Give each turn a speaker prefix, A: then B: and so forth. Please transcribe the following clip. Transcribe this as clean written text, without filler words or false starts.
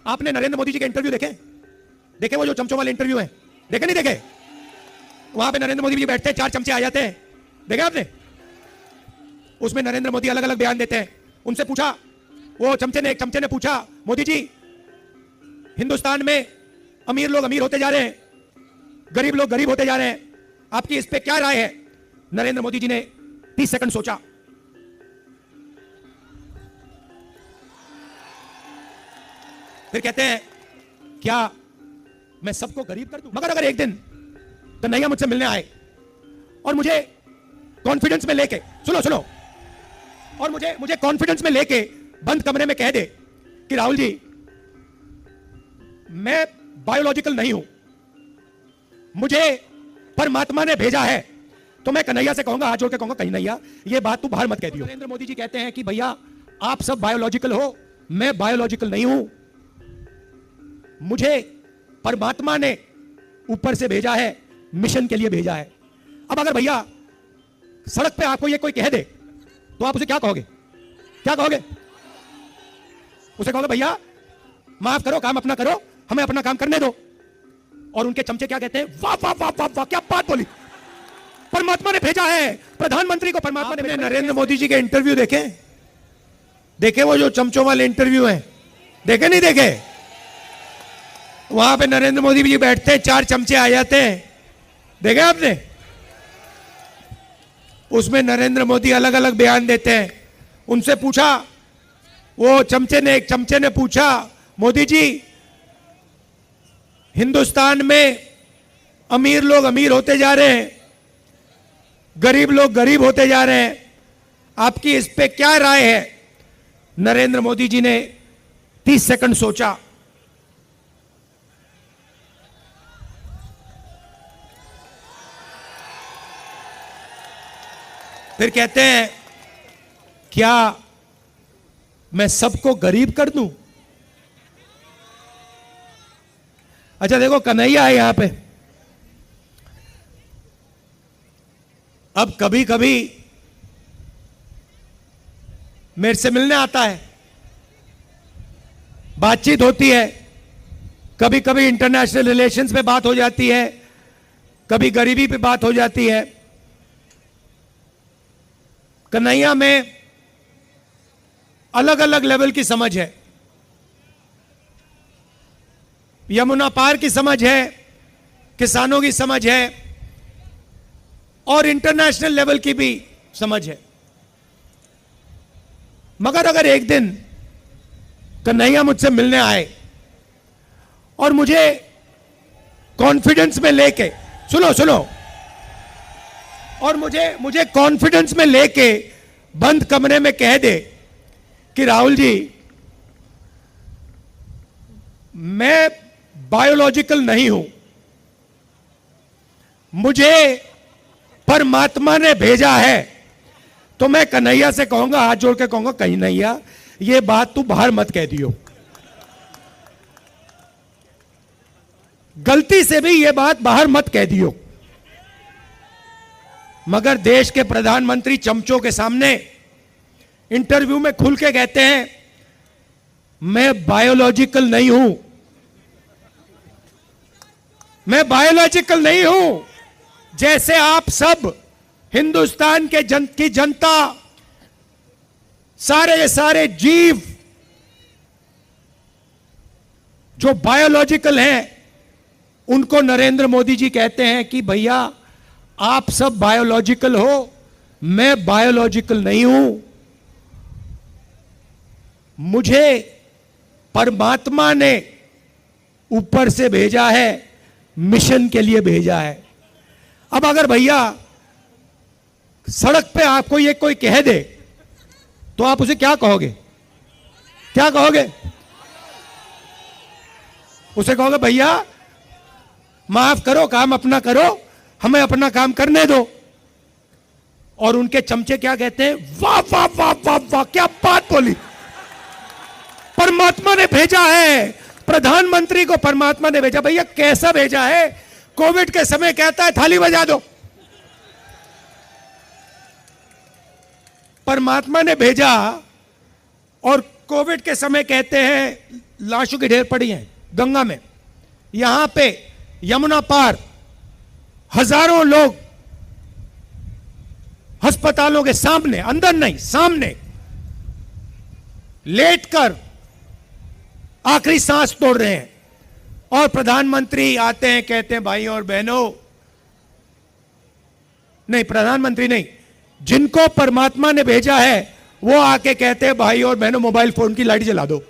A: आपने नरेंद्र मोदी जी के इंटरव्यू देखे? देखे वो जो चमचों वाले इंटरव्यू है? देखे नहीं देखे? वहां पे नरेंद्र मोदी जी बैठते हैं, 4 चमचे आ जाते हैं, देखे आपने? उसमें नरेंद्र मोदी अलग अलग बयान देते हैं। उनसे पूछा, वो एक चमचे ने पूछा, मोदी जी हिंदुस्तान में अमीर लोग अमीर होते जा रहे हैं, गरीब लोग गरीब होते जा रहे हैं, आपकी इस पे क्या राय है? नरेंद्र मोदी जी ने 30 सेकंड सोचा, फिर कहते हैं क्या मैं सबको गरीब कर दूं? मगर अगर एक दिन कन्हैया मुझसे मिलने आए और मुझे कॉन्फिडेंस में लेके, सुनो, और मुझे कॉन्फिडेंस में लेके बंद कमरे में कह दे कि राहुल जी मैं बायोलॉजिकल नहीं हूं, मुझे परमात्मा ने भेजा है, तो मैं कन्हैया से कहूंगा, हाथ जोड़ के कहूंगा, कन्हैया ये बात तू बाहर मत कह दियो। नरेंद्र मोदी जी कहते हैं कि भैया आप सब बायोलॉजिकल हो, मैं बायोलॉजिकल नहीं हूं, मुझे परमात्मा ने ऊपर से भेजा है, मिशन के लिए भेजा है। अब अगर भैया सड़क पे आपको ये कोई कह दे तो आप उसे क्या कहोगे? उसे कहोगे भैया माफ करो, काम अपना करो, हमें अपना काम करने दो। और उनके चमचे क्या कहते हैं? वाह वाह वाह वाह वाह, क्या बात बोली, परमात्मा ने भेजा है, प्रधानमंत्री को परमात्मा ने भेजा। नरेंद्र मोदी जी के इंटरव्यू देखे वो जो चमचों वाले इंटरव्यू हैं? देखे नहीं देखे? वहां पे नरेंद्र मोदी जी बैठते हैं, 4 चमचे आ जाते हैं, देखे आपने? उसमें नरेंद्र मोदी अलग अलग बयान देते हैं। उनसे पूछा, वो एक चमचे ने पूछा, मोदी जी हिंदुस्तान में अमीर लोग अमीर होते जा रहे हैं, गरीब लोग गरीब होते जा रहे हैं, आपकी इस पे क्या राय है? नरेंद्र मोदी जी ने 30 सेकंड सोचा, फिर कहते हैं क्या मैं सबको गरीब कर दूं? अच्छा देखो, कन्हैया है यहां पे। अब कभी कभी मेरे से मिलने आता है, बातचीत होती है, कभी कभी इंटरनेशनल रिलेशंस पे बात हो जाती है, कभी गरीबी पे बात हो जाती है। कन्हैया में अलग अलग लेवल की समझ है, यमुना पार की समझ है, किसानों की समझ है, और इंटरनेशनल लेवल की भी समझ है। मगर अगर एक दिन कन्हैया मुझसे मिलने आए और मुझे कॉन्फिडेंस में लेके, सुनो, और मुझे कॉन्फिडेंस में लेके बंद कमरे में कह दे कि राहुल जी मैं बायोलॉजिकल नहीं हूं, मुझे परमात्मा ने भेजा है, तो मैं कन्हैया से कहूंगा, हाथ जोड़ के कहूंगा, कन्हैया ये बात तू बाहर मत कह दियो, गलती से भी ये बात बाहर मत कह दियो। मगर देश के प्रधानमंत्री चमचों के सामने इंटरव्यू में खुल के कहते हैं मैं बायोलॉजिकल नहीं हूं, मैं बायोलॉजिकल नहीं हूं, जैसे आप सब हिंदुस्तान की जनता, सारे के सारे जीव जो बायोलॉजिकल हैं, उनको नरेंद्र मोदी जी कहते हैं कि भैया आप सब बायोलॉजिकल हो, मैं बायोलॉजिकल नहीं हूं, मुझे परमात्मा ने ऊपर से भेजा है, मिशन के लिए भेजा है। अब अगर भैया सड़क पे आपको ये कोई कह दे तो आप उसे क्या कहोगे? उसे कहोगे भैया माफ करो, काम अपना करो, हमें अपना काम करने दो। और उनके चमचे क्या कहते हैं? वाह वाह वाह वाह वाह, क्या बात बोली, परमात्मा ने भेजा है, प्रधानमंत्री को परमात्मा ने भेजा। भैया कैसा भेजा है? कोविड के समय कहता है थाली बजा दो, परमात्मा ने भेजा, और कोविड के समय कहते हैं लाशों के ढेर पड़ी हैं गंगा में, यहां पे यमुना पार हजारों लोग अस्पतालों के सामने, अंदर नहीं सामने लेटकर आखिरी सांस तोड़ रहे हैं। और प्रधानमंत्री आते हैं, कहते हैं भाई और बहनों, नहीं प्रधानमंत्री नहीं, जिनको परमात्मा ने भेजा है वो आके कहते हैं भाई और बहनों मोबाइल फोन की लाइट जला दो।